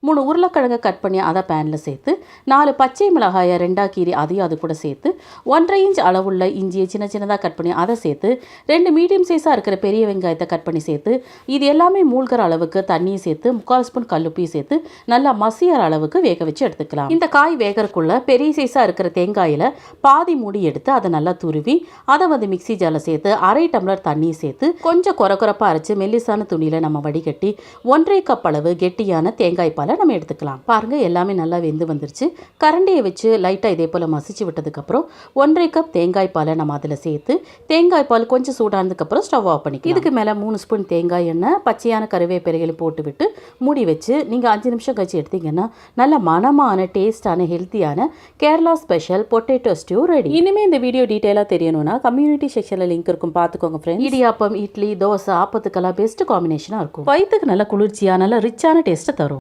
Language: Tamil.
3 உருளைக்கிழங்கு கட் பண்ணி அதை பேனில் சேர்த்து 4 பச்சை மிளகாயை 2 கீரி அதையும் அது கூட சேர்த்து 1.5 இன்ச் அளவுள்ள இஞ்சியை சின்ன சின்னதாக கட் பண்ணி அதை சேர்த்து 2 மீடியம் சைஸாக இருக்கிற பெரிய வெங்காயத்தை கட் பண்ணி சேர்த்து இது எல்லாமே மூழ்கிற அளவுக்கு தண்ணியை சேர்த்து 3/4 ஸ்பூன் கல்லுப்பையும் சேர்த்து நல்லா மசியற அளவுக்கு வேக வச்சு எடுத்துக்கலாம். இந்த காய் வேகறக்குள்ள பெரிய சைஸாக இருக்கிற தேங்காயில் பாதி மூடி எடுத்து அதை நல்லா துருவி அதை மிக்ஸி ஜாரில் சேர்த்து 1/2 டம்ளர் தண்ணியை சேர்த்து கொஞ்சம் கொரப்பாக அரைச்சு மெல்லிசான துணியில் நம்ம வடிகட்டி 1.5 கப் அளவு கெட்டியான தேங்காய் பாலை நம்ம எடுத்துக்கலாம். பாருங்க எல்லாமே நல்லா வெந்து வந்துருச்சு. கரண்டியை வச்சு லைட்டாக இதே போல் மசிச்சு விட்டதுக்கப்புறம் 1.5 கப் தேங்காய் பாலை நம்ம அதில் சேர்த்து தேங்காய் பால் கொஞ்சம் சூடானதுக்கப்புறம் ஸ்டவ் ஆஃப் பண்ணிக்கலாம். இதுக்கு மேலே 3 ஸ்பூன் தேங்காய் எண்ணெய் பச்சையான கருவேப்பிலைகளை போட்டு விட்டு மூடி வச்சு நீங்கள் 5 நிமிஷம் கழிச்சு எடுத்தீங்கன்னா நல்ல மனமான டேஸ்டான ஹெல்த்தியான Kerala special potato stew ready. இனிமேல் இந்த வீடியோ டீட்டெயிலாக தெரியணும்னா கம்யூனிட்டி செக்ஷனில் லிங்க் இருக்கும், பார்த்துக்கோங்க ஃப்ரெண்ட்ஸ். இடியாப்பம், இட்லி, தோசை, ஆப்பத்துக்கெல்லாம் பெஸ்ட் காம்பினேஷனாக இருக்கும். வயிற்றுக்கு நல்ல குளிர்ச்சியாக நல்ல ரிச்சான டேஸ்ட்டை தரும்.